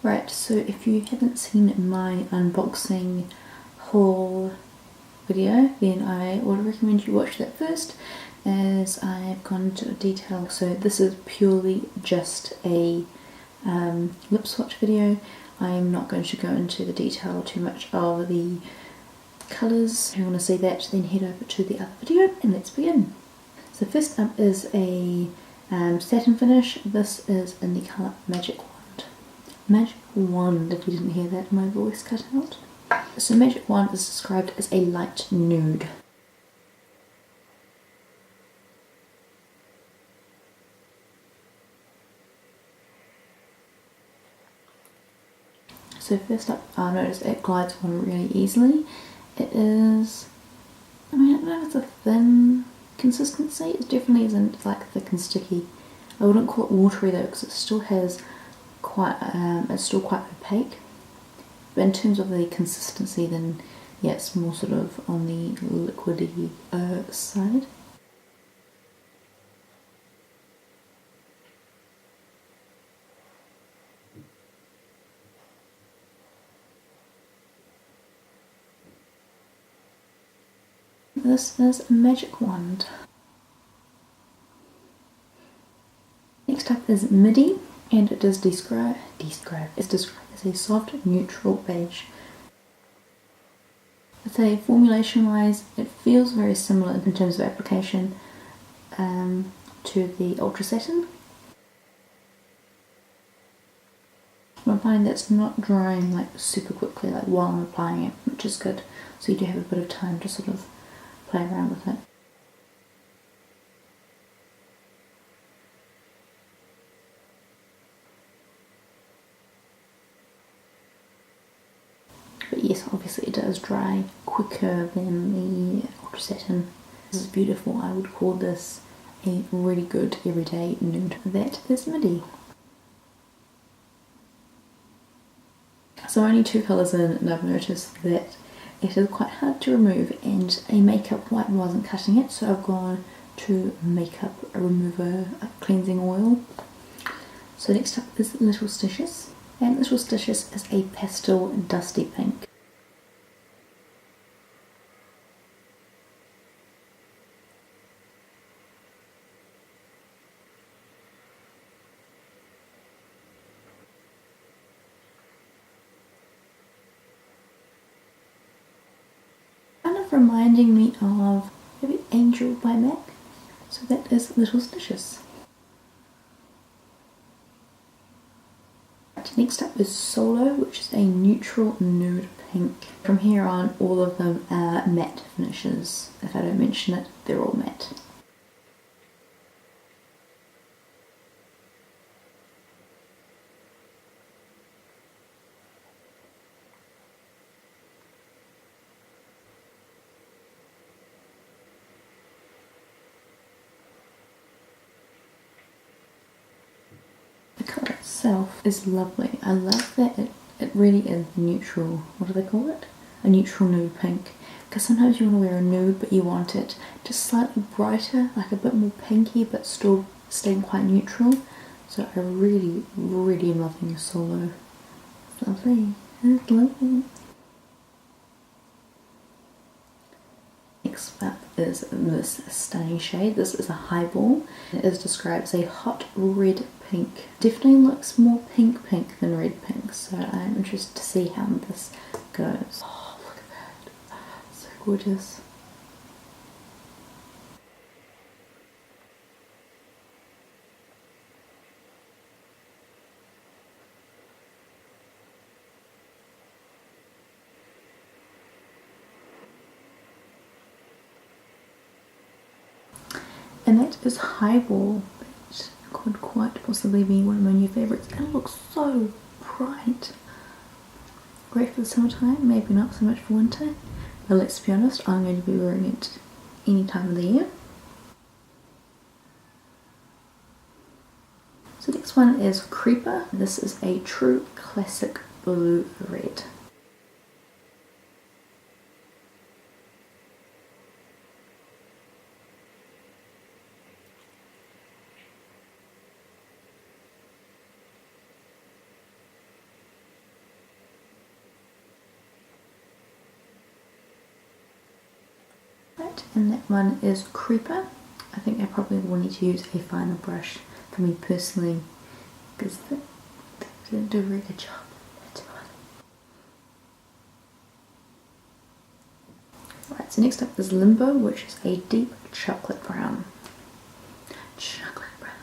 Right, so if you haven't seen my unboxing haul video, then I would recommend you watch that first, as I've gone into detail. So this is purely just a lip swatch video. I'm not going to go into the detail too much of the colours. If you want to see that, then head over to the other video and let's begin. So first up is a satin finish. This is in the colour Magic Wand. Magic Wand, if you didn't hear that, my voice cut out. So Magic Wand is described as a light nude. So first up, I noticed it glides on really easily. It is, I mean, I don't know if it's a thin consistency. It definitely isn't like thick and sticky. I wouldn't call it watery though, because it still has quite, it's still quite opaque. But in terms of the consistency, then yeah, it's more sort of on the liquidy side. This is a Magic Wand. Next up is Midi, and it is described as a soft neutral beige. I'd say formulation wise, it feels very similar in terms of application to the Ultra Satin. I find that's not drying like super quickly, like while I'm applying it, which is good. So you do have a bit of time to sort of play around with it. But yes, obviously it does dry quicker than the Ultra Satin. This is beautiful. I would call this a really good everyday nude. That is Midi. So only two colours in, and I've noticed that it is quite hard to remove, and a makeup wipe wasn't cutting it, so I've gone to makeup remover cleansing oil. So next up is Littlestitious, and Littlestitious is a pastel dusty pink. Kind of reminding me of maybe Angel by MAC. So that is Littlestitious. Next up is Solow, which is a neutral nude pink. From here on, all of them are matte finishes. If I don't mention it, they're all matte. The colour itself is lovely. I love that it really is neutral. What do they call it? A neutral nude pink. Because sometimes you want to wear a nude but you want it just slightly brighter, like a bit more pinky but still staying quite neutral. So I really, really am loving Solow. It's lovely. It's lovely. Next up is this stunning shade. This is a Highball. It is described as a hot red pink. Definitely looks more pink than red pink, so I'm interested to see how this goes. Oh, look at that. So gorgeous. And that is Highball. That could quite possibly be one of my new favourites. And it looks so bright. Great for the summertime, maybe not so much for winter. But let's be honest, I'm going to be wearing it any time of the year. So next one is Creeper. This is a true classic blue red. Right, and that one is Creeper. I think I probably will need to use a finer brush for me personally because that didn't do a very good job. Right, so next up is Limbo, which is a deep chocolate brown. Chocolate brown.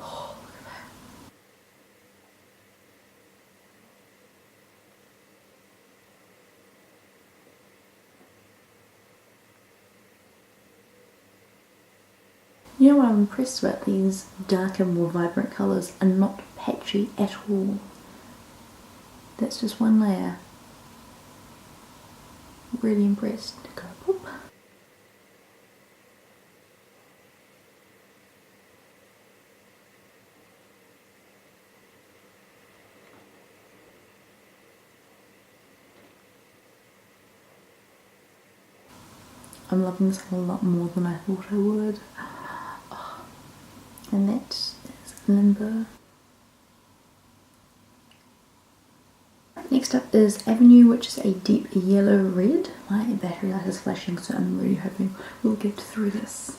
Oh, look at that. You know what I'm impressed about? These darker, more vibrant colours are not patchy at all. That's just one layer. Really impressed. Colourpop. I'm loving this a lot more than I thought I would. Oh. And that is Limbo. Next up is Avenue, which is a deep yellow red. My battery light is flashing, so I'm really hoping we'll get through this.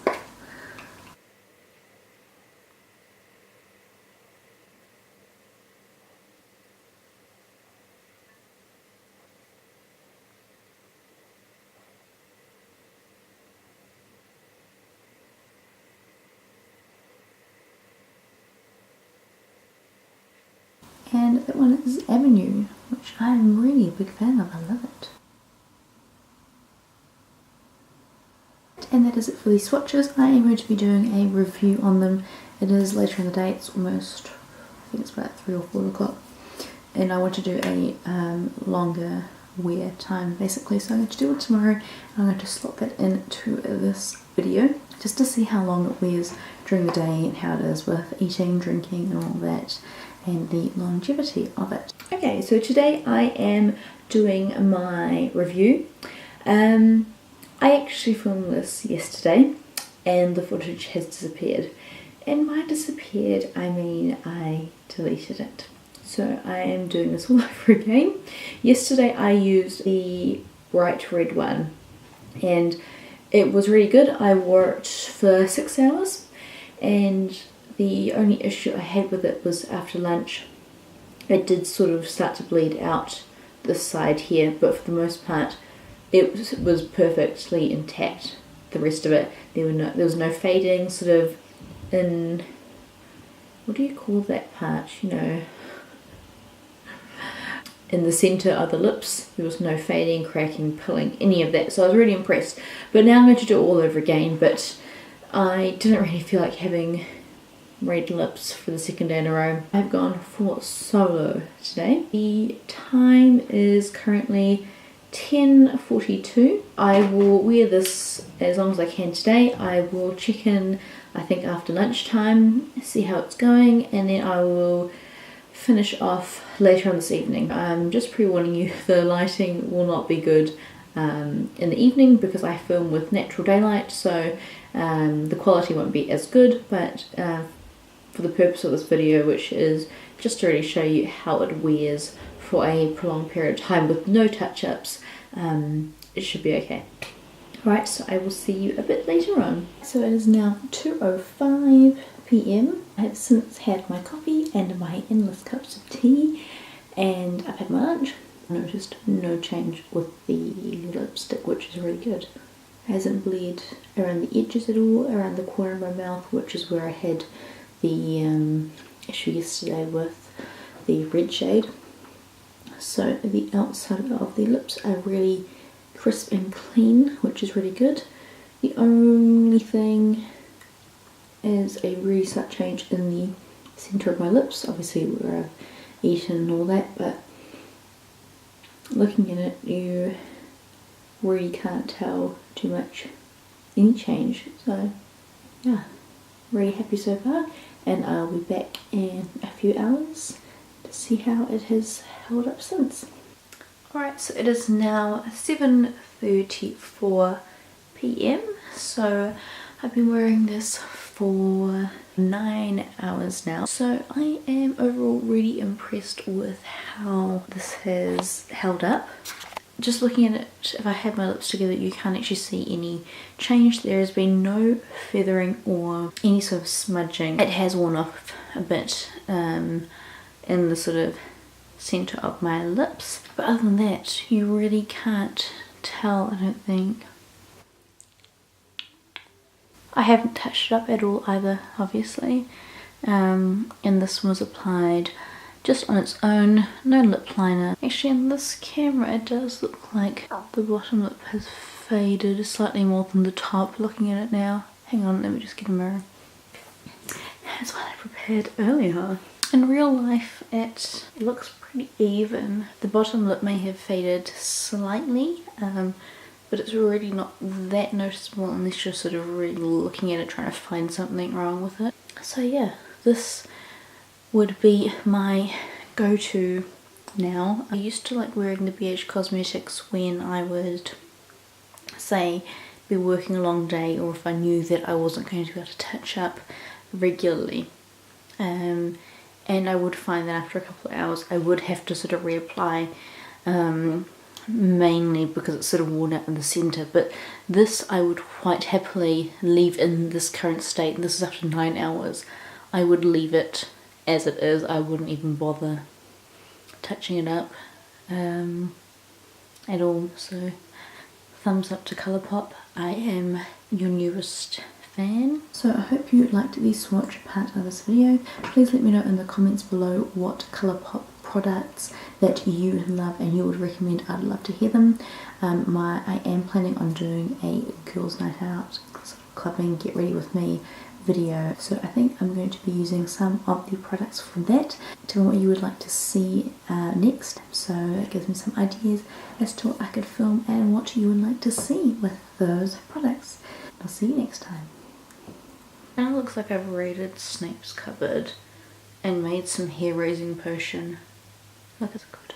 And that one is Avenue, which I'm really a big fan of. I love it. And that is it for these swatches. I am going to be doing a review on them. It is later in the day. It's almost, I think it's about 3 or 4 o'clock. And I want to do a longer wear time basically. So I'm going to do it tomorrow. And I'm going to slot that into this video just to see how long it wears during the day and how it is with eating, drinking and all that, and the longevity of it. Okay, so today I am doing my review. I actually filmed this yesterday and the footage has disappeared. And by disappeared, I mean I deleted it. So I am doing this all over again. Yesterday I used the bright red one and it was really good. I wore it for 6 hours and the only issue I had with it was after lunch it did sort of start to bleed out this side here, but for the most part it was perfectly intact. The rest of it, there was no fading sort of in, what do you call that part, you know, in the centre of the lips. There was no fading, cracking, pulling, any of that, so I was really impressed. But now I'm going to do it all over again, but I didn't really feel like having red lips for the second day in a row. I've gone for Solow today. The time is currently 10:42. I will wear this as long as I can today. I will check in, I think, after lunchtime, see how it's going, and then I will finish off later on this evening. I'm just pre-warning you, the lighting will not be good in the evening because I film with natural daylight, so the quality won't be as good, but for the purpose of this video, which is just to really show you how it wears for a prolonged period of time with no touch-ups, it should be okay. Right, so I will see you a bit later on. So it is now 2:05 PM. I have since had my coffee and my endless cups of tea, and I've had my lunch. I noticed no change with the lipstick, which is really good. It hasn't bled around the edges at all, around the corner of my mouth, which is where I had the issue yesterday with the red shade. So the outside of the lips are really crisp and clean, which is really good. The only thing is a really slight change in the centre of my lips, obviously where I've eaten and all that, but looking at it you really can't tell too much any change. So yeah, really happy so far, and I'll be back in a few hours to see how it has held up since. Alright, so it is now 7:34 PM, so I've been wearing this for 9 hours now. So I am overall really impressed with how this has held up. just looking at it, if I have my lips together, you can't actually see any change. There has been no feathering or any sort of smudging. It has worn off a bit in the sort of centre of my lips, but other than that you really can't tell, I don't think. I haven't touched it up at all either, obviously, and this was applied just on its own, no lip liner. Actually in this camera it does look like the bottom lip has faded slightly more than the top, looking at it now. Hang on, let me just get a mirror. That's what I prepared earlier. In real life it looks pretty even. The bottom lip may have faded slightly, but it's really not that noticeable unless you're sort of really looking at it trying to find something wrong with it. So yeah, this would be my go-to now. I used to like wearing the BH Cosmetics when I would, say, be working a long day, or if I knew that I wasn't going to be able to touch up regularly. And I would find that after a couple of hours I would have to sort of reapply, mainly because it's sort of worn out in the centre, but this I would quite happily leave in this current state, and this is after 9 hours. I would leave it as it is. I wouldn't even bother touching it up at all. So thumbs up to Colourpop. I am your newest fan. So I hope you liked the swatch part of this video. Please let me know in the comments below what Colourpop products that you love and you would recommend. I'd love to hear them. I am planning on doing a girls' night out, sort of clubbing, get ready with me video, so I think I'm going to be using some of the products from that. Tell me what you would like to see next, so it gives me some ideas as to what I could film and what you would like to see with those products. I'll see you next time. Now it looks like I've raided Snape's cupboard and made some hair raising potion. Look, it's good.